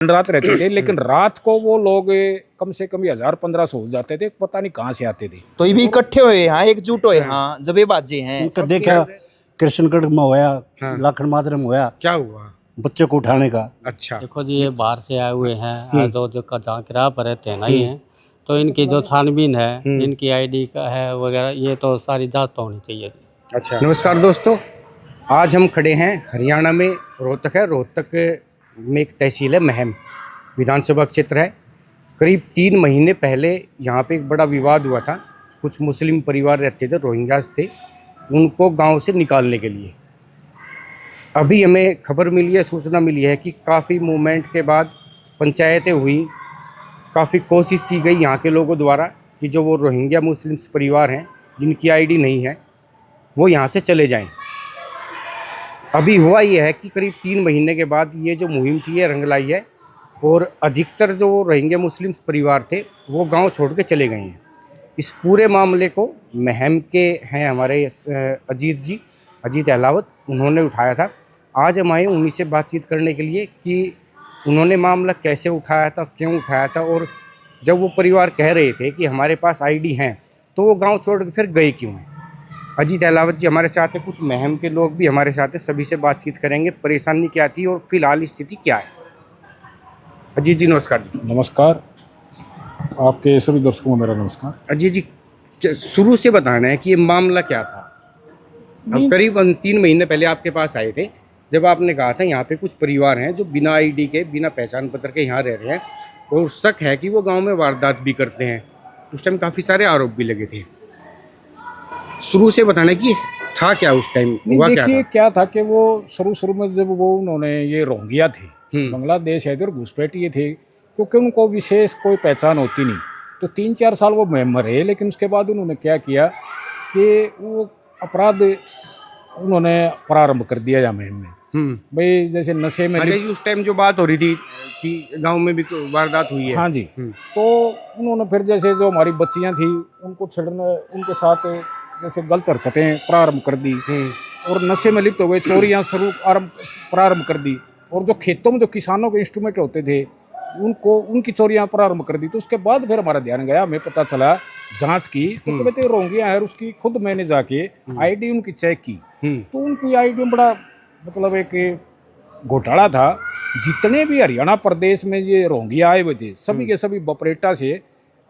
दिन रात रहते थे, लेकिन रात को वो लोग कम से कम 1000-1500 हो जाते थे, पता नहीं कहाँ से आते थे। तो ये भी इकट्ठे हुए यहाँ, एकजुट हुए हाँ, जब ये बाजे हैं। उनका देखा कृष्णगढ़ में होया, हाँ। लाखन मात्र में होया, क्या हुआ? बच्चे को उठाने का। अच्छा। देखो जी, ये बाहर से आए हुए हैं, जो का जहाँ किराया पर रहते हैं ना ये, तो इनकी जो छानबीन है, इनकी आईडी का है वगैरह, ये तो सारी जांच तो होनी चाहिए। अच्छा। नमस्कार दोस्तों, आज हम खड़े हैं हरियाणा में, रोहतक है। रोहतक में एक तहसील है महम, विधानसभा क्षेत्र है। करीब 3 महीने पहले यहाँ पे एक बड़ा विवाद हुआ था। कुछ मुस्लिम परिवार रहते थे, रोहिंग्यास थे, उनको गांव से निकालने के लिए। अभी हमें खबर मिली है, सूचना मिली है कि काफ़ी मूवमेंट के बाद पंचायतें हुई, काफ़ी कोशिश की गई यहाँ के लोगों द्वारा कि जो वो रोहिंग्या मुस्लिम्स परिवार हैं जिनकी आईडी नहीं है वो यहाँ से चले जाएं। अभी हुआ ये है कि करीब 3 महीने के बाद ये जो मुहिम थी ये रंग लाई है और अधिकतर जो रोहिंग्या मुस्लिम परिवार थे वो गांव छोड़ के चले गए हैं। इस पूरे मामले को महम के हैं हमारे अजीत अहलावत, उन्होंने उठाया था। आज हम आए उन्हीं से बातचीत करने के लिए कि उन्होंने मामला कैसे उठाया था, क्यों उठाया था, और जब वो परिवार कह रहे थे कि हमारे पास आईडी हैं तो वो गाँव छोड़ के फिर गए क्यों हैं। अजीत अहलावत जी हमारे साथ है, कुछ महम के लोग भी हमारे साथ हैं, सभी से बातचीत करेंगे, परेशानी क्या थी और फिलहाल स्थिति क्या है। अजीत जी नमस्कार जी। नमस्कार, आपके सभी दर्शकों को मेरा नमस्कार। अजीत जी, शुरू से बताना है कि ये मामला क्या था। अब करीब 3 महीने पहले आपके पास आए थे, जब आपने कहा था यहाँ पे कुछ परिवार हैं जो बिना आईडी के, बिना पहचान पत्र के यहाँ रह रहे हैं और शक है कि वो गाँव में वारदात भी करते हैं। उस टाइम काफ़ी सारे आरोप भी लगे थे। शुरू से बताना कि था क्या उस टाइम, हुआ क्या था? देखिए क्या था कि वो शुरू में जब वो उन्होंने ये रोहिंग्या थे, बांग्लादेश है और घुसपैठिए थे, क्योंकि उनको विशेष कोई पहचान होती नहीं, तो 3-4 साल वो महम रहे। लेकिन उसके बाद उन्होंने क्या किया कि वो अपराध उन्होंने प्रारंभ कर दिया यहाँ महम में। भाई जैसे नशे में उस टाइम जो बात हो रही थी कि गांव में भी वारदात हुई है। हाँ जी। तो उन्होंने फिर जैसे जो हमारी बच्चियां थी उनको छेड़ने, उनके साथ जैसे गलत हरकतें प्रारंभ कर दी और नशे में लिप्त हो गए, चोरियां प्रारंभ कर दी, और जो खेतों में जो किसानों के इंस्ट्रूमेंट होते थे उनकी चोरियां प्रारंभ कर दी। तो उसके बाद फिर हमारा ध्यान गया, हमें पता चला, जांच की तो कहते रोहिंग्या है, उसकी खुद मैंने जाके आईडी उनकी चेक की, तो उनकी आईडी में बड़ा मतलब एक घोटाला था। जितने भी हरियाणा प्रदेश में ये रोहिंग्या आए हुए थे सभी के सभी बपरेटा से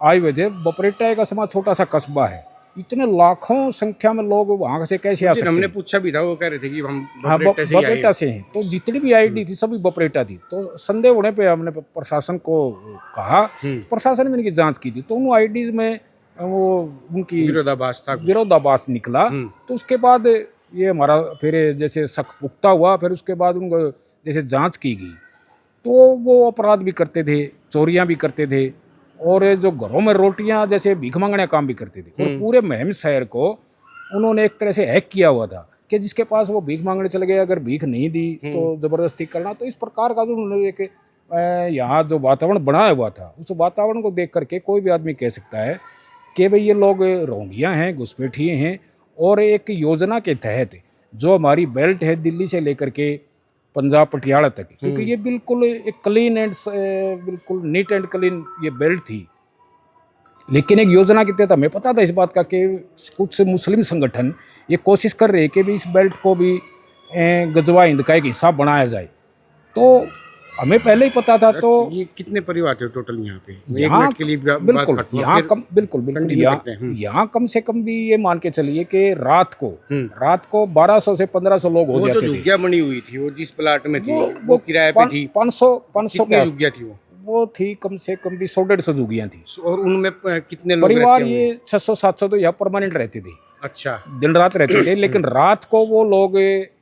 आए हुए थे। बपरेटा एक असमा छोटा सा कस्बा है, इतने लाखों संख्या में लोग वहाँ से कैसे आ सकते हैं। हमने पूछा भी था, वो कह रहे थे कि हम बपरेटा से हैं। तो जितनी भी आईडी थी सभी बपरेटा थी। तो संदेह होने पे हमने प्रशासन को कहा, प्रशासन में इनकी जांच की थी, तो उन आईडीज में वो उनकी विरोधाभास निकला। तो उसके बाद ये हमारा फिर जैसे शक पुख्ता हुआ, फिर उसके बाद उनको जैसे जांच की गई तो वो अपराध भी करते थे, चोरियां भी करते थे, और जो घरों में रोटियां जैसे भीख मांगने काम भी करते थे। और पूरे महम शहर को उन्होंने एक तरह से हैक किया हुआ था कि जिसके पास वो भीख मांगने चले गए, अगर भीख नहीं दी तो ज़बरदस्ती करना। तो इस प्रकार का जो उन्होंने एक यहाँ जो वातावरण बनाया हुआ था, उस वातावरण को देख करके कोई भी आदमी कह सकता है कि भाई ये लोग रोहिंग्या हैं, घुसपैठिए हैं। और एक योजना के तहत जो हमारी बेल्ट है दिल्ली से लेकर के पंजाब पटियाला तक, क्योंकि ये बिल्कुल एक क्लीन एंड बिल्कुल नीट एंड क्लीन ये बेल्ट थी, लेकिन एक योजना के तहत हमें पता था इस बात का कि कुछ मुस्लिम संगठन ये कोशिश कर रहे हैं कि भी इस बेल्ट को भी गजवा हिंद का एक हिस्सा बनाया जाए। तो हमें पहले ही पता था। तो ये कितने परिवार थे टोटल यहाँ पे? यहाँ बिल्कुल यहाँ कम से कम भी ये मान के चलिए कि रात को 1200 से 1500 लोग हो जाते थे। झुग्गियाँ बनी हुई थी वो जिस प्लाट में थी, वो किराए पे थी। 500 के झुग्गियाँ थी वो थी कम से कम भी 100-150 झुग्गियाँ थी। और उनमें कितने लोग परिवार? ये 600-700 तो यहाँ परमानेंट रहते थे। अच्छा। दिन रात रहते थे, लेकिन रात को वो लोग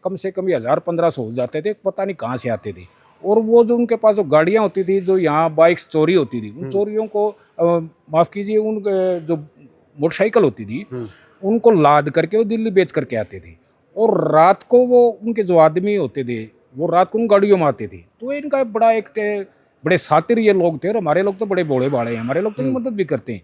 कम से कम 1000-1500 हो जाते थे, पता नहीं कहाँ से आते थे। और वो जो उनके पास जो गाड़ियाँ होती थी, जो यहाँ बाइक्स चोरी होती थी, उन चोरियों को माफ़ कीजिए, उन जो मोटरसाइकिल होती थी उनको लाद करके वो दिल्ली बेच करके आते थे। और रात को वो उनके जो आदमी होते थे वो रात को उन गाड़ियों में आते थे। तो इनका बड़े शातिर ये लोग थे, और हमारे लोग तो बड़े भोले भाले हैं, हमारे लोग तो मदद भी करते हैं।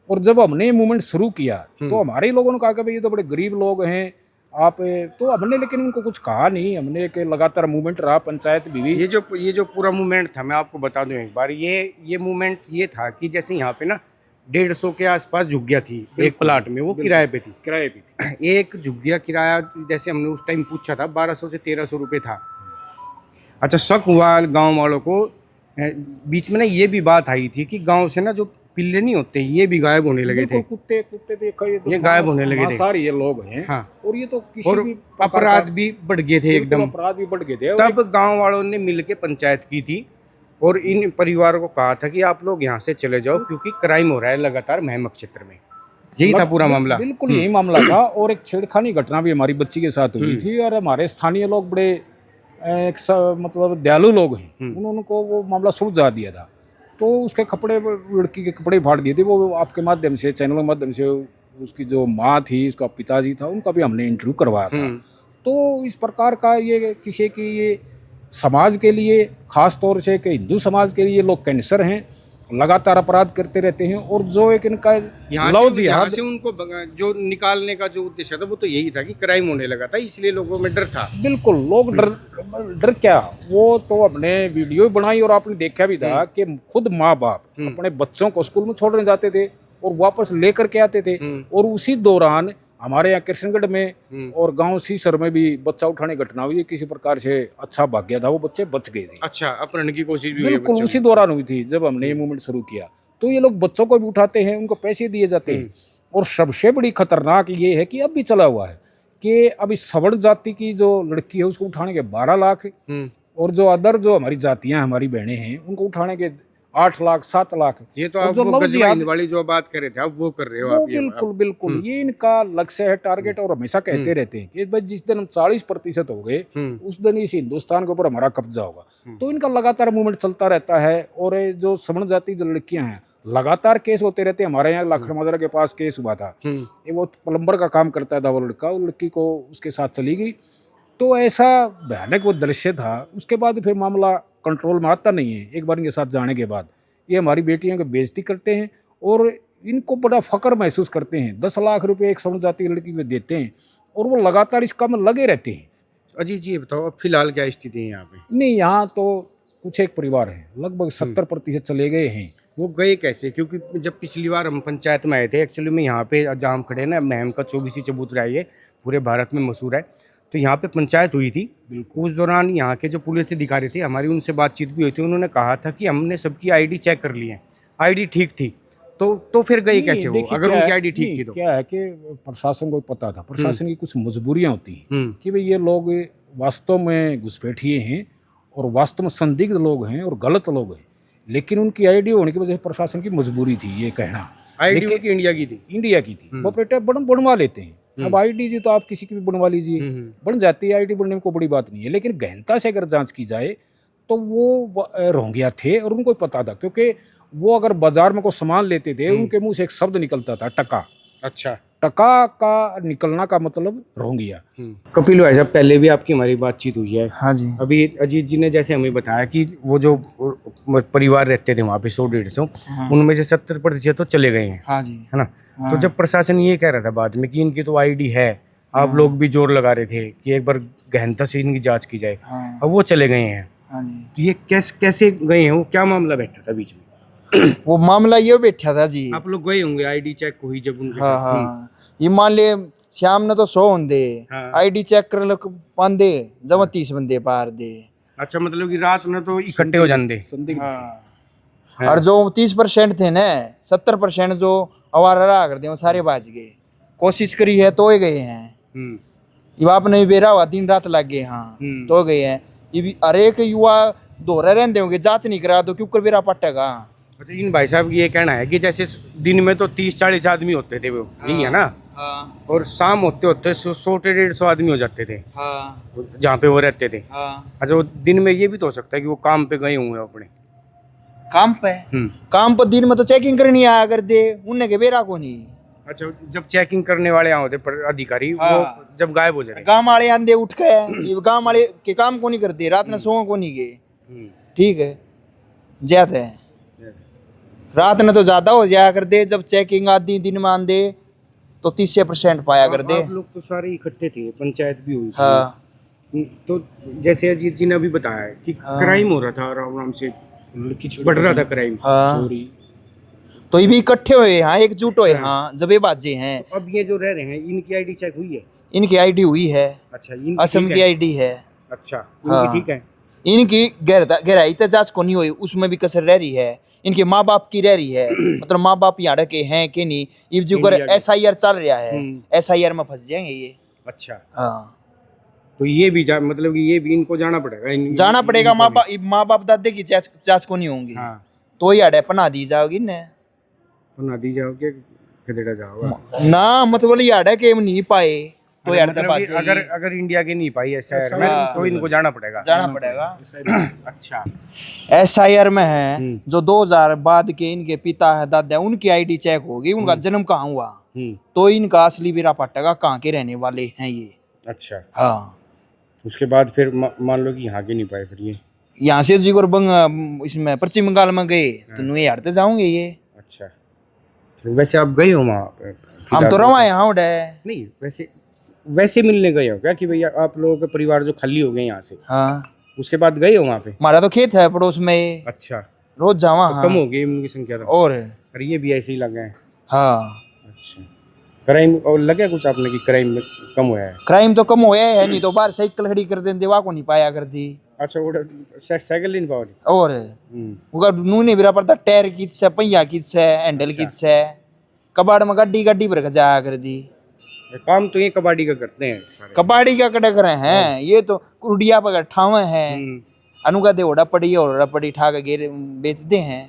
और जब हमने ये मूवमेंट शुरू किया तो हमारे लोगों ने कहा कि भाई ये तो बड़े गरीब लोग हैं, आप तो हमने लेकिन उनको कुछ कहा नहीं, हमने कि लगातार मूवमेंट रहा, पंचायत भी हुई। ये जो पूरा मूवमेंट था, मैं आपको बता दूं एक बार, ये मूवमेंट ये था कि जैसे यहाँ पे ना 150 के आसपास झुग्गियाँ थी एक प्लाट में, वो किराए पे थी। किराए पे थी। एक झुग्गिया किराया जैसे हमने उस टाइम पूछा था 1200 से 1300 रुपये था। अच्छा, शक हुआ गांव वालों को। बीच में ना ये भी बात आई थी कि गांव से ना जो पिल्ले नहीं होते ये भी गायब होने लगे थे। बिल्कुल, कुत्ते देखो ये गायब होने लगे थे। सारे ये लोग हैं। हाँ। और ये तो किसी और भी अपराध भी बढ़ गए थे एकदम। अपराध भी बढ़ गए थे। तब गांव वालों ने मिलके पंचायत की थी और इन परिवारों को कहा था कि आप लोग यहाँ से चले जाओ क्योंकि क्राइम हो रहा है लगातार महम क्षेत्र में। यही था पूरा मामला। बिल्कुल यही मामला था। और एक छेड़खानी घटना भी हमारी बच्ची के साथ हुई थी, और हमारे स्थानीय लोग बड़े मतलब दयालु लोग हैं, उन्होंने को वो मामला सुलझा दिया था। तो उसके कपड़े, लड़की के कपड़े फाड़ दिए थे। वो आपके माध्यम से, चैनल के माध्यम से, उसकी जो माँ थी, उसका पिताजी था, उनका भी हमने इंटरव्यू करवाया था। तो इस प्रकार का ये किसी की ये समाज के लिए, खास तौर से कि हिंदू समाज के लिए लोग कैंसर हैं, लगातार अपराध करते रहते हैं। और जो एक इनका लव जिहाद से उनको जो निकालने का जो उद्देश्य था वो तो यही था कि क्राइम होने लगा था, इसलिए लोगों में डर था। बिल्कुल, लोग डर क्या, वो तो अपने वीडियो बनाई और आपने देखा भी था कि खुद माँ बाप अपने बच्चों को स्कूल में छोड़ने जाते थे और वापस लेकर के आते थे। और उसी दौरान हमारे यहाँ कृष्णगढ़ में और गांव सीसर में भी बच्चा उठाने घटना हुई। किसी प्रकार से अच्छा भाग गया था, वो बच्चे बच गए थे। अच्छा, अपहरण की कोशिश भी हुई है बिल्कुल उसी दौरान हुई थी जब हमने ये मूवमेंट शुरू किया। तो ये लोग बच्चों को भी उठाते हैं, उनको पैसे दिए जाते हैं। और सबसे बड़ी खतरनाक ये है कि अब भी चला हुआ है कि अभी सवर्ण जाति की जो लड़की है उसको उठाने के 12 लाख, और जो अदर जो हमारी जातियां, हमारी बहनें हैं, उनको उठाने के 8 लाख 7 लाख। ये तो आप वो गजवाइन वाली जो बात कर रहे थे आप वो कर रहे हो आप। बिल्कुल ये इनका लक्ष्य है, टारगेट। और हमेशा कहते रहते हैं कि भाई जिस दिन हम 40% हो गए उस दिन इस हिंदुस्तान के ऊपर हमारा कब्जा होगा। तो इनका लगातार मूवमेंट चलता रहता है। और ये जो सवर्ण जाति जो लड़कियां हैं, लगातार केस होते रहते हैं। हमारे यहाँ लाखड़ माजरा के पास केस हुआ था, ये वो प्लम्बर का काम करता था वो लड़का, वो लड़की को उसके साथ चली गई। तो ऐसा भयानक वो दृश्य था। उसके बाद फिर मामला कंट्रोल में आता नहीं है। एक बार इनके साथ जाने के बाद ये हमारी बेटियों की बेइज्जती करते हैं और इनको बड़ा फख्र महसूस करते हैं। 10 लाख रुपए एक सवर्ण जाति लड़की को देते हैं और वो लगातार इस काम में लगे रहते हैं। अजीत जी, ये बताओ अब फिलहाल क्या स्थिति है यहाँ पे? नहीं, यहाँ तो कुछ एक परिवार है, लगभग 70% चले गए हैं। वो गए कैसे? क्योंकि जब पिछली बार हम पंचायत में आए थे, एक्चुअली में यहाँ पे जहाँ हम खड़े ना, महम का 24 चबूतरा है, ये पूरे भारत में मशहूर है। तो यहाँ पे पंचायत हुई थी। उस दौरान यहाँ के जो पुलिस अधिकारी थे, हमारी उनसे बातचीत भी हुई थी। उन्होंने कहा था कि हमने सबकी आईडी चेक कर ली है, आईडी ठीक थी। तो फिर गई कैसे वो, अगर उनकी आईडी ठीक थी तो? क्या है कि प्रशासन को पता था, प्रशासन की कुछ मजबूरियाँ होती हैं कि भाई ये लोग वास्तव में घुसपैठिए हैं और वास्तव में संदिग्ध लोग हैं और गलत लोग हैं। लेकिन उनकी आईडी होने की वजह से प्रशासन की मजबूरी थी ये कहना। आईडी उनकी इंडिया की थी? इंडिया की थी। वो ऑपरेटर बनवा लेते हैं। अब आईडी जी तो आप किसी की भी बनवा लीजिए, बन जाती है आईडी, बनने में कोई बड़ी बात नहीं है। लेकिन गहनता से अगर जांच की जाए तो वो रोंगिया थे और उनको पता था, क्योंकि वो अगर बाजार में कोई सामान लेते थे उनके मुंह से एक शब्द निकलता था, टका। अच्छा, टका का निकलना का मतलब रोंगिया। कपिल भाई साहब, पहले भी आपकी हमारी बातचीत हुई है। हाँ जी। अभी अजीत जी ने जैसे हमें बताया कि वो जो परिवार रहते थे वहाँ पे 100-150, उनमें से 70% तो चले गए हैं। हाँ जी। है ना? तो जब प्रशासन ये कह रहा था बाद में कि इनकी तो आईडी है, आप लोग भी जोर लगा रहे थे कि एक बार गहनता से इनकी जांच की जाए, अब वो चले गए हैं। हाँ जी। तो ये कैसे गए हैं? वो क्या मामला बैठा था बीच में? वो मामला ये बैठा था जी। आप लोग गए होंगे, आईडी चेक हुई जब उनके हाँ साथ। हाँ, ये मान ले श्याम ने तो 100 होंगे, आईडी चेक कर पांदे जब 30 बंदे पार दे। अच्छा, मतलब कि रात में तो इकट्ठे हो जाते। हाँ। और जो 30% थे ना, 70% जो आवारा रहा करते वो सारे बाज गए। कोशिश करी है तो गए हैं। ये आपने भी बेरा हुआ, दिन रात लग गए। हाँ, तो गए हैं। ये भी हर एक युवा दोहरा रहते होंगे, जांच नहीं करा तो क्यों कर बेरा पटेगा। अच्छा, इन भाई साहब की ये कहना है कि जैसे दिन में तो 30-40 आदमी होते थे, वो नहीं है ना? हाँ। और शाम होते होते 100-150 आदमी हो जाते थे। हाँ। जहाँ पे वो रहते थे। हाँ। अच्छा, वो दिन में ये भी तो हो सकता है कि वो काम पे गए हुए अपने काम पे। काम पर दिन में तो चेकिंग करनी आया कर दे, उनने के बेरा को नहीं। अच्छा, जब चेकिंग करने वाले यहाँ होते अधिकारी, हाँ। वो जब गायब हो जाते, गाँव वाले आंदे उठ के, ये गाँव वाले के काम को नहीं करते, रात में सो को नहीं गए। ठीक है, ज्यादा है रात में तो ज्यादा हो जाया कर दे। जब चेकिंग आदि दिन में आंदे तो 30% पाया कर दे। आप लोग तो सारे इकट्ठे थे, पंचायत भी हुई थी। हाँ तो जैसे अजीत जी ने अभी बताया है कि क्राइम हो रहा था, आराम आराम से बढ़ रहा था क्राइम। हाँ, तो ये भी इकट्ठे हुए हाँ, एकजुट हुए हाँ, जब ये बाजे हैं। तो अब ये जो रह रहे हैं इनकी आईडी चेक हुई है? इनकी आईडी हुई है, अच्छा, इनकी असम ठीक की है? आईडी है। अच्छा, हाँ। इनकी ठीक है। इनकी गहराई तक जांच को नहीं हुई, उसमें भी कसर रह रही है। इनके माँ बाप की रह रही है, मतलब माँ बाप यहाँ के हैं कि नहीं, ये जो कर इंडिया के। SIR चल रहा है, SIR में फंस जाएंगे ये। अच्छा, हाँ, तो ये भी मतलब कि ये भी इनको जाना पड़ेगा, जाना पड़ेगा। माँ बाप दादे की जांच को नहीं होंगी, हाँ, तो ही अड़े पना दी जाओगी न बना दी जाओगे, खदेड़ा जाओगा ना, मतलब ये अड़े के नहीं पाए तो यार मतलब कि अगर इंडिया के नहीं पाई ऐसा में तो इनको जाना पड़ेगा। अच्छा, SIR में है जो 2000 बाद के इनके पिता है दादा, उनकी आईडी चेक होगी, उनका जन्म कहाँ हुआ, तो इनका असली बेरा पटेगा कहाँ के रहने वाले हैं ये। अच्छा, हाँ, उसके बाद फिर मान लो कि यहाँ के नहीं पाए, फिर ये यहाँ से जी इसमें पश्चिम बंगाल में गए तो नुए हड़ते जाओगे ये। अच्छा, तो वैसे आप गए हो वहाँ पे? हम तो रवा यहाँ उड़े नहीं, वैसे मिलने गए हो क्या कि भैया आप लोगों के परिवार जो खाली हो गए यहाँ से, हाँ, उसके बाद गए हो वहाँ पे? हमारा तो खेत है पड़ोस में, अच्छा, रोज जावा। तो हाँ, कम हो गई उनकी संख्या तो, और ये भी ऐसे ही लगे हैं। हाँ, अच्छा, क्राइम और लगे कुछ आपने कि क्राइम में कम हुआ है? क्राइम तो कम हुआ है, नहीं तो बाहर साइकिल खड़ी कर देते वहाँ को नहीं पाया कर दी। अच्छा, वो साइकिल नहीं पाओ? और उनका नूने बिरा पड़ता टायर कित से, पहिया कित से, हैंडल कित से, कबाड़ में गड्डी भर के जाया कर दी। काम तो ये कबाड़ी का करते हैं सारे। कबाड़ी का कड़े करे हैं, ये तो कुड़िया पर ठावे हैं, अनुगा दे ओड़ा पड़ी और पड़ी ठा के गेर बेचते हैं।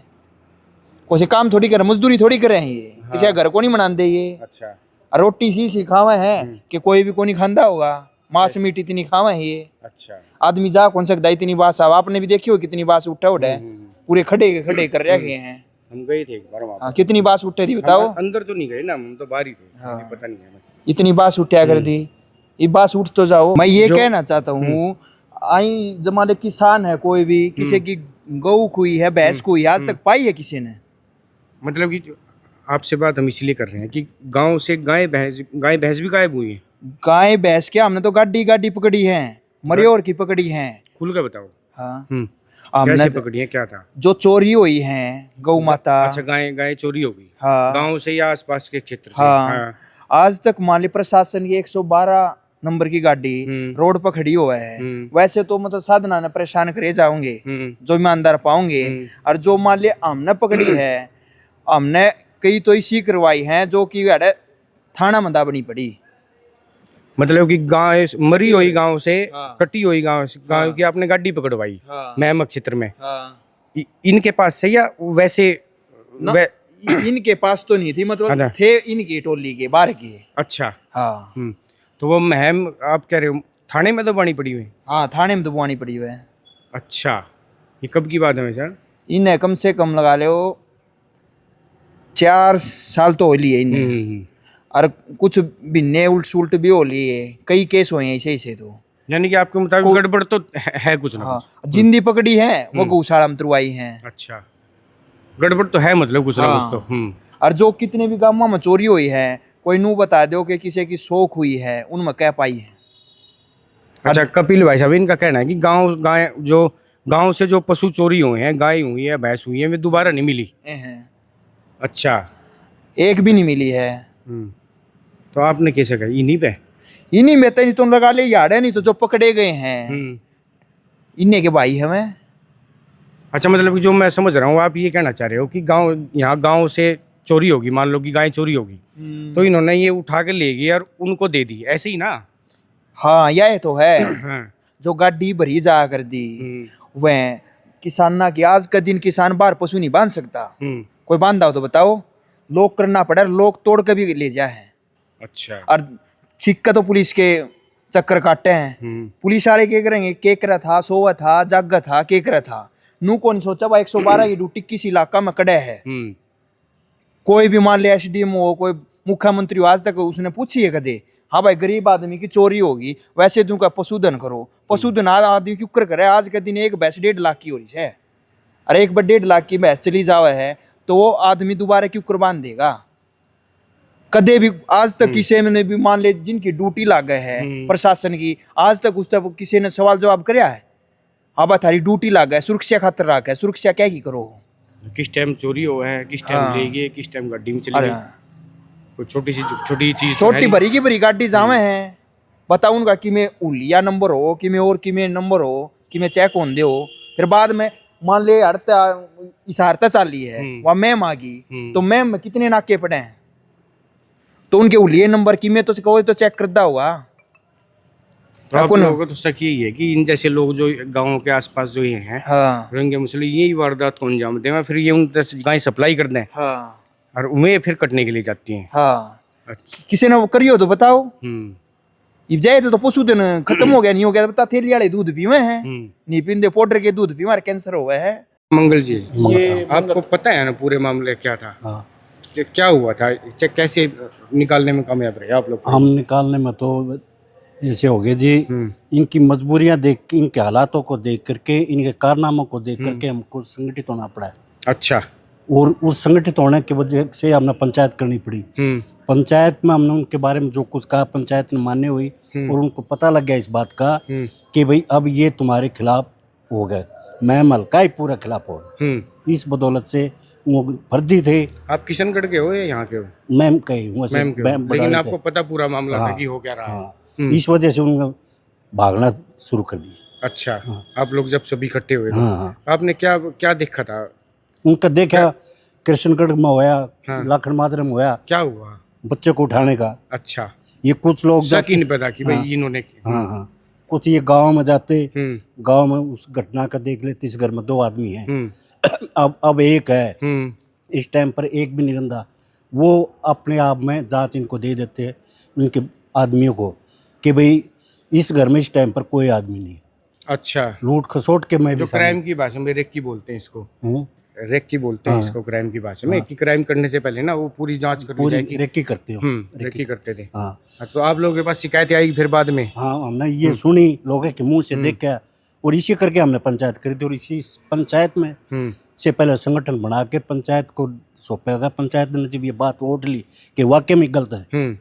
कोई काम थोड़ी करे, मजदूरी थोड़ी करे हैं ये, किसी का घर को नहीं बनाते ये। अच्छा, रोटी सी खावे हैं कि कोई भी को नहीं खांदा होगा, मांस मीट इतनी खावे हैं ये। अच्छा, आदमी जा कौन सकता इतनी बात, साहब आपने भी देखी हो कितनी बात उठा उठा पूरे खड़े कर रखे हैं। हम गए थे एक बार वहाँ। हाँ, कितनी बात उठे थी बताओ? अंदर तो नहीं गए ना, हम तो बाहर ही थे। मुझे पता नहीं है। इतनी बात उठा कर दी, ये बात उठ तो जाओ। मैं ये कहना चाहता हूँ, आई जमाने किसान है, कोई भी किसी की गऊ हुई है, भैंस को हुई, आज तक पाई है किसी ने? मतलब कि आपसे बात हम इसलिए कर रहे हैं कि गांव से गाय भैंस भी गायब हुई है। गाय भैंस क्या, हमने तो गाड़ी पकड़ी है, मरियोर की पकड़ी है। खुल कर बताओ। हाँ, हमने हमने पकड़ी है, क्या था जो चोरी हुई है गौ माता। अच्छा, गाय चोरी हो गई। हाँ, गांव से या आसपास के क्षेत्र से। हाँ, आज तक माली प्रशासन की 112 नंबर की गाड़ी रोड पर खड़ी हुआ है। वैसे तो मतलब साधना ने परेशान करे जाओगे जो ईमानदार पाओगे, और जो मान लिया हमने पकड़ी है, हमने कई तो इसी करवाई है जो कि थाना मंदा बनी पड़ी। मतलब कि गाय मरी हुई गांव से, कटी हुई गांव की आपने गाड़ी पकड़वाई महमक क्षेत्र में। इनके पास से या वैसे इनके पास तो नहीं थी, मतलब थे इनकी टोली के बाहर के। अच्छा, हाँ, तो वो महम आप कह रहे हो थाने में दबानी पड़ी हुई? हाँ, थाने में दबानी पड़ी हुई है। अच्छा, ये कब की बात है सर? इन्हें कम से कम लगा लो 4 साल तो हो लिए इन्हें, और कुछ भिन्ने उल्ट भी हो लिए, कई केस हुए हैं ऐसे तो। यानी कि आपके मुताबिक गड़बड़ तो है कुछ ना कुछ। जिंदी पकड़ी है वो गौशाला में तुरवाई है। अच्छा, गड़बड़ तो है मतलब कुछ ना कुछ तो। और जो कितने भी गांव में चोरी हुई है, कोई नू बता दो कि किसी की शौक हुई है, उनमें कह पाई है। अच्छा, कपिल भाई साहब, इनका कहना है कि गांव से जो पशु चोरी हुए हैं, गाय हुई है, भैंस हुई है, वे दोबारा नहीं मिली। अच्छा, एक भी नहीं मिली है। तो आपने कैसे कहा इन्हीं पे? इन्हीं में तो तुम लगा ले यार, नहीं तो जो पकड़े गए हैं इन्हीं के भाई हमें। अच्छा, मतलब कि जो मैं समझ रहा हूँ, आप ये कहना चाह रहे हो कि यहाँ गांव से चोरी होगी, मान लो कि गाय चोरी होगी, तो इन्होंने ये उठा के ले गई और उनको दे दी, ऐसे ही ना? हाँ, यह तो है। जो गाड़ी भरी जा कर दी वह किसान की, आज का दिन किसान बाहर पशु नहीं बांध सकता। कोई बांधा हो तो बताओ, लोग करना पड़ा, लोग तोड़ के भी ले जाए हैं। अच्छा, और छिक्का तो पुलिस के चक्कर काटे हैं। पुलिस वाले क्या करेंगे, केकरा था, सोवा था, जागा था, केकरा था, नू कौन सोचा भाई 112 की ड्यूटी किस इलाका में कड़े है। कोई भी मान लिया SDM हो, कोई मुख्यमंत्री हो, आज तक उसने पूछी है कदे, हाँ भाई गरीब आदमी की चोरी होगी, वैसे तुम का पशुधन करो, पशुधन आदमी क्यों करे? आज के दिन एक भैंस 1.5 लाख की हो रही है, अरे एक बार 1.5 लाख की भैंस चली जावे है तो वो आदमी दोबारा क्यों कुर्बान देगा? कदे भी आज तक किसी ने भी मान ले जिनकी ड्यूटी लागे है प्रशासन की, आज तक उस तक किसी ने सवाल जवाब करया है? अब थारी ड्यूटी लागे, सुरक्षा खातर रखे है, सुरक्षा क्या की करो? किस टाइम चोरी हुआ है, किस टाइम हाँ। ले गए, किस टाइम गाड़ी में चली अरे गई, कोई छोटी चीज छोटी भरी की भरी गाड़ी जावे हैं, बताओ उनका कि में उलिया नंबर हो, कि में और कि में नंबर हो, कि में चेक होंदे हो, फिर बाद में मान ले हड़ता इशारता चाली है, वहाँ मैम आ गई तो मैम में कितने नाके पड़े हैं, तो उनके उलिये नंबर की में तो कहो तो चेक करता होगा। तो आप लोगों को तो शक यही है कि इन जैसे लोग जो गाँव के आसपास जो ये हैं हाँ रोहिंग्या मुस्लिम, यही वारदात को अंजाम दें, फिर ये उन तरह गाय सप्लाई कर दें हाँ और उन्हें फिर कटने के लिए जाती हैं। हाँ, अच्छा। किसी ने वो करियो तो बताओ। इब जाए तो पशु दिन खत्म हो गया, नहीं हो गया तो बता थेली वाले दूध पीवे हैं, नहीं पींदे पाउडर के दूध पीवे, कैंसर हुआ है। मंगल जी, ये आपको पता है ना पूरे मामले क्या था? हाँ, क्या हुआ था, चेक कैसे निकालने में कामयाब रहे आप लोग? हम निकालने में तो ऐसे हो गए जी, इनकी मजबूरियां देख के, इनके हालातों को देख करके, इनके कारनामों को देख करके हमको संगठित होना पड़ा है। अच्छा। और उस संगठित होने की वजह से हमने पंचायत करनी पड़ी। पंचायत में हमने उनके बारे में जो कुछ कहा, पंचायत ने मान्य हुई और उनको पता लग गया इस बात का कि भाई अब ये तुम्हारे खिलाफ हो गए, मैम हल्का ही पूरा खिलाफ हो गए। इस बदौलत से वो फर्जी थे। आप किशनगढ़ के हो या यहाँ के हो? मैम कही लेकिन आपको पता पूरा मामला था कि हो क्या रहा है? इस वजह से उन्होंने भागना शुरू कर दिया। अच्छा। आप लोग जब सभी इकट्ठे हुए थे, हाँ, आपने क्या क्या देखा था? उनका देखा कृष्णगढ़ में होया, लाखड़ माजरे में होया, क्या हुआ? बच्चे को उठाने का। अच्छा। ये कुछ लोग शक ही नहीं पता कि भाई इन्होंने हाँ, कुछ ये गांव में जाते, गांव में उस घटना का देख लेते, इस घर में 2 आदमी हैं, अब एक है, इस टाइम पर एक भी नहीं रंदा, वो अपने आप में जांच इनको दे देते हैं उनके आदमियों को कि भाई इस घर में इस टाइम पर कोई आदमी नहीं। अच्छा। लूट खसोट के में जो भी क्राइम की भाषा में रेक की बोलते हैं इसको, रेक्की बोलते हैं इसको क्राइम की भाषा में, कि क्राइम करने से पहले ना वो पूरी जांच करनी जाएगी। रेकी करते हो। रेक्की करते थे। हाँ। तो आप लोगों के पास शिकायतें आई फिर बाद में? हाँ, हमने ये सुनी लोगों के मुंह से देख के, और इसी करके हमने पंचायत करी थी। और इसी पंचायत में से पहले संगठन बना के पंचायत को सौंपेगा। पंचायत ने जब ये बात ओट ली कि वाकई में गलत है,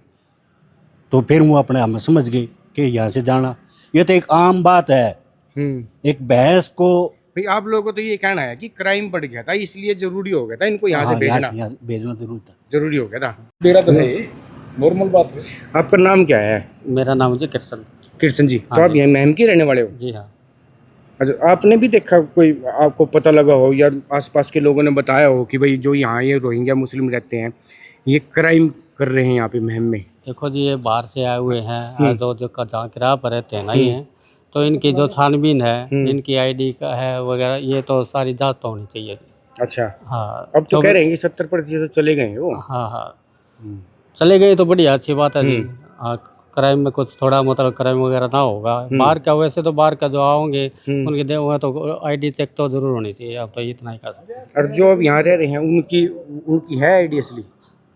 तो फिर वो अपने आप में समझ गए कि यहाँ से जाना ये तो एक आम बात है। एक बहस को भाई आप लोगों को तो ये कहना है कि क्राइम बढ़ गया था, इसलिए जरूरी हो गया था इनको यहाँ से भेजना, भेजना जरूरी हो गया था। मेरा तो है नॉर्मल बात है। आपका नाम क्या है? मेरा नाम जी कृष्ण। कृष्ण जी, तो आप यहाँ महम के रहने वाले हो? जी हाँ। अच्छा, आपने भी देखा, कोई आपको पता लगा हो या आसपास के लोगों ने बताया हो कि भाई जो यहाँ ये रोहिंग्या मुस्लिम रहते हैं ये क्राइम कर रहे हैं यहाँ पे महम में? देखो जी, ये बाहर से आए हुए हैं, जो जो जहाँ किराए पर रहते हैं ना ये, तो इनकी जो छानबीन है, इनकी आईडी का है वगैरह, ये तो सारी जांच तो होनी चाहिए थी। अच्छा। हाँ। अब तो कह रहे हैं कि 70% चले गए वो। हाँ हाँ, चले गए तो बढ़िया, अच्छी बात है जी। हाँ, क्राइम में कुछ थोड़ा मतलब क्राइम वगैरह ना होगा। बाहर का वैसे तो बाहर का जो आओगे उनके देखोगे तो आईडी चेक तो जरूर होनी चाहिए। अब तो इतना ही कर सकते हैं। और जो अब यहाँ रह रहे हैं उनकी है आईडी असली?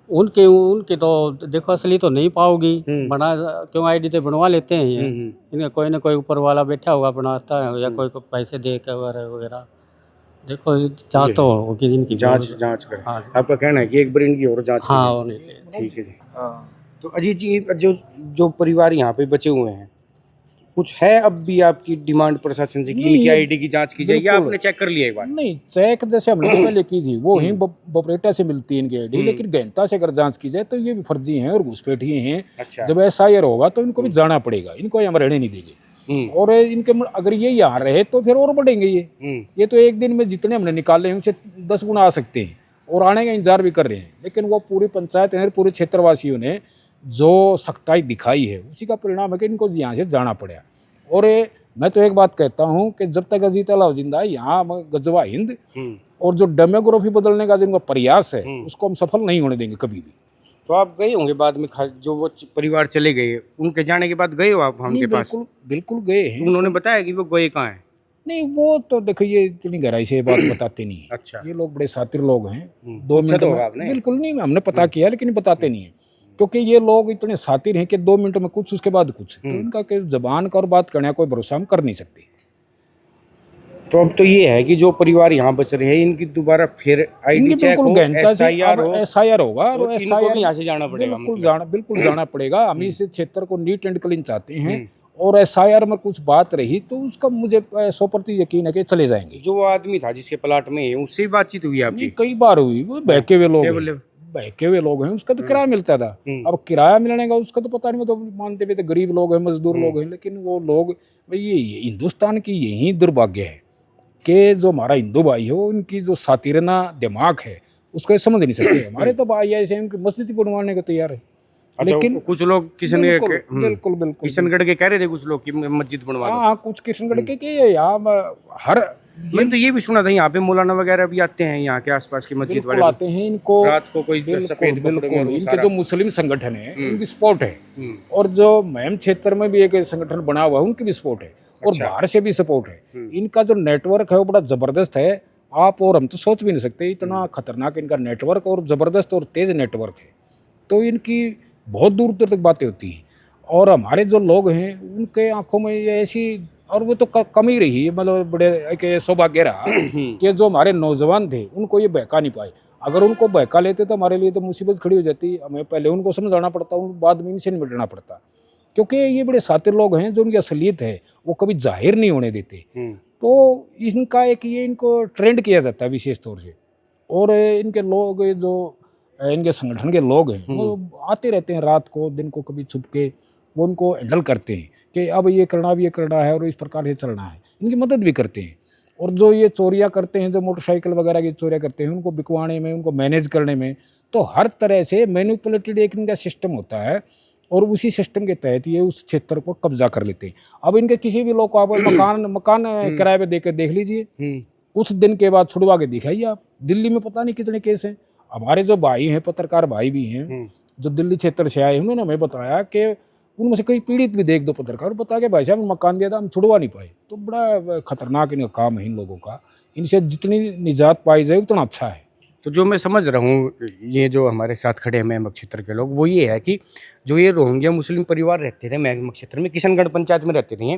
उनकी तो देखो असली तो नहीं पाओगी, बना क्यों आईडी तो बनवा लेते हैं ये। इनका कोई ना कोई ऊपर वाला बैठा होगा बनाता है, या कोई को पैसे दे के वगैरह। देखो जांच तो होगी इनकी, जांच करें। हाँ। आपका कहना है कि एक बार इनकी और जांच हाँ होनी चाहिए। ठीक है जी। तो अजीत जी, जो परिवार यहाँ पे बचे हुए हैं, कुछ है अब भी आपकी डिमांड प्रशासन से कि इनकी आईडी की जांच की जाए, या आपने चेक कर लिया एक बार? नहीं, चेक जैसे हमने पहले की थी वो ही बपरेटा से मिलती है इनकी आईडी, लेकिन गहनता से अगर जांच की जाए तो ये भी फर्जी हैं और घुसपैठिए हैं। अच्छा। जब SIR होगा तो इनको भी जाना पड़ेगा, इनको यहाँ रहने नहीं देंगे। और इनके अगर ये यहाँ रहे तो फिर और बढ़ेंगे ये तो एक दिन में जितने हमने निकाले उनसे 10 गुना आ सकते हैं, और आने का इंतजार भी कर रहे हैं। लेकिन वो पूरी पंचायत ने, पूरे क्षेत्रवासियों ने जो सख्ताई दिखाई है उसी का परिणाम है कि इनको यहाँ से जाना पड़ा। और मैं तो एक बात कहता हूँ कि जब तक अजीत अलाव जिंदा है, यहाँ गजवा हिंद और जो डेमोग्राफी बदलने का जिनका प्रयास है उसको हम सफल नहीं होने देंगे कभी भी। तो आप गए होंगे बाद में, जो वो परिवार चले गए उनके जाने के बाद गए हो आप उनके पास? बिल्कुल गए हैं। उन्होंने बताया कि वो गए कहाँ हैं? नहीं, वो तो देखो ये इतनी गहराई से बात बताते नहीं है। अच्छा। ये लोग बड़े शातिर लोग हैं। 2 मिनट तो में बिल्कुल नहीं, हमने पता किया लेकिन बताते नहीं है, क्योंकि ये लोग इतने शातिर हैं कि 2 मिनट में कुछ उसके बाद कुछ, तो इनका के जबान का और बात करने का कोई भरोसा हम कर नहीं सकते। तो अब तो ये है कि जो परिवार यहाँ बच रहे हैं इनकी दोबारा फिर आईडी इनकी चेक बिल्कुल हो, गहनता से SIR हो, SIR होगा और और इनको SIR भी यहाँ से जाना पड़ेगा, बिल्कुल जाना पड़ेगा। हम इस क्षेत्र को नीट एंड क्लीन चाहते हैं और SIR में कुछ बात रही तो उसका मुझे 100% यकीन है कि चले जाएंगे। जो आदमी था जिसके प्लाट में है उससे भी बातचीत हुई ये आपकी? कई बार हुई, वो बहके हुए लोग बोले? हैं, बहके हुए लोग हैं, उसका तो किराया मिलता था। अब किराया मिलने का उसका तो पता नहीं, वो तो मानते हुए तो गरीब लोग हैं, मजदूर लोग हैं, लेकिन वो लोग भाई ये हिंदुस्तान की यही दुर्भाग्य है कि जो हमारा हिंदू भाई है वो इनकी जो सातिरना दिमाग है उसको ये समझ नहीं सकते। हमारे तो भाई ऐसे उनकी मस्जिद बनवाने को तैयार है, लेकिन कुछ लोग किशनगढ़ के बिल्कुल किशनगढ़ के कह रहे थे कुछ लोग कि मस्जिद बनवा दो। हाँ, कुछ किशनगढ़ के यहाँ हर मैंने तो ये भी सुना था यहाँ पे मौलाना वगैरह भी आते हैं यहाँ के आसपास की मस्जिद बिल्कुल वाले, आते हैं इनको रात को कोई सफेद कपड़े में बिल्कुल वो इनके सारा। जो मुस्लिम संगठन है उनकी सपोर्ट है, और जो महम क्षेत्र में भी एक संगठन बना हुआ है उनकी भी सपोर्ट है, और बाहर से भी सपोर्ट है। इनका जो नेटवर्क है वो बड़ा जबरदस्त है, आप और हम तो सोच भी नहीं सकते, इतना खतरनाक इनका नेटवर्क और जबरदस्त और तेज नेटवर्क है। तो इनकी बहुत दूर दूर तक बातें होती हैं, और हमारे जो लोग हैं उनके आंखों में ये ऐसी, और वो तो कम ही रही, मतलब बड़े एक सौभाग्य रहा कि जो हमारे नौजवान थे उनको ये बहका नहीं पाए। अगर उनको बहका लेते तो हमारे लिए तो मुसीबत खड़ी हो जाती, हमें पहले उनको समझाना पड़ता, उन बाद में इनसे निपटना पड़ता, क्योंकि ये बड़े सातिर लोग हैं जो उनकी असलियत है वो कभी जाहिर नहीं होने देते। तो इनका एक ये इनको ट्रेंड किया जाता है विशेष तौर से, और इनके लोग जो इनके संगठन के लोग हैं वो आते रहते हैं रात को दिन को, कभी छुप के वो उनको हैंडल करते हैं कि अब ये करना है और इस प्रकार से चलना है, इनकी मदद भी करते हैं। और जो ये चोरियां करते हैं, जो मोटरसाइकिल वगैरह की चोरियां करते हैं, उनको बिकवाने में, उनको मैनेज करने में, तो हर तरह से मैनिपुलेटेड एक इनका सिस्टम होता है, और उसी सिस्टम के तहत ये उस क्षेत्र को कब्जा कर लेते हैं। अब इनके किसी भी लोग को आप मकान किराए पे देकर देख लीजिए, कुछ दिन के बाद छुड़वा के दिखाइए आप। दिल्ली में पता नहीं कितने केस हैं। हमारे जो भाई हैं, पत्रकार भाई भी हैं जो दिल्ली क्षेत्र से आए, उन्होंने हमें बताया कि उनमें से कई पीड़ित भी देख दो पत्रकार बता के भाई साहब मकान दिया था, हम छुड़वा नहीं पाए। तो बड़ा खतरनाक इनका काम है इन लोगों का, इनसे जितनी निजात पाई जाए उतना अच्छा है। तो जो मैं समझ रहा हूँ, ये जो हमारे साथ खड़े हैं महम क्षेत्र के लोग, वो ये है कि जो ये रोहिंग्या मुस्लिम परिवार रहते थे महम क्षेत्र में, किशनगढ़ पंचायत में रहते थे,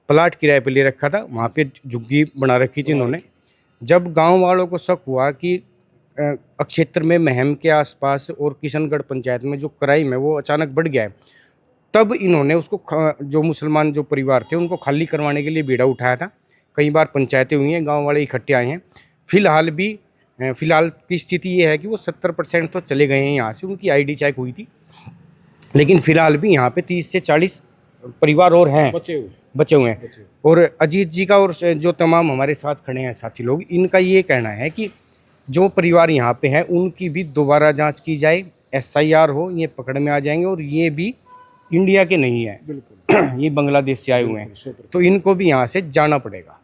प्लाट किराए पे ले रखा था, वहाँ पे झुग्गी बना रखी थी इन्होंने। जब गांव वालों को शक हुआ कि क्षेत्र में महम के आसपास और किशनगढ़ पंचायत में जो क्राइम है वो अचानक बढ़ गया है, तब इन्होंने उसको जो मुसलमान जो परिवार थे उनको खाली करवाने के लिए बीड़ा उठाया था। कई बार पंचायतें हुई हैं, गांव वाले इकट्ठे आए हैं। फिलहाल की स्थिति ये है कि वो 70% तो चले गए हैं यहाँ से, उनकी आईडी चेक हुई थी, लेकिन फिलहाल भी यहाँ पे 30 से 40 परिवार और हैं बचे हुए हैं। और अजीत जी का और जो तमाम हमारे साथ खड़े हैं साथी लोग, इनका ये कहना है कि जो परिवार यहाँ पे हैं उनकी भी दोबारा जांच की जाए, SIR हो, ये पकड़ में आ जाएंगे। और ये भी इंडिया के नहीं है, ये बांग्लादेश से आए हुए हैं, तो इनको भी यहाँ से जाना पड़ेगा।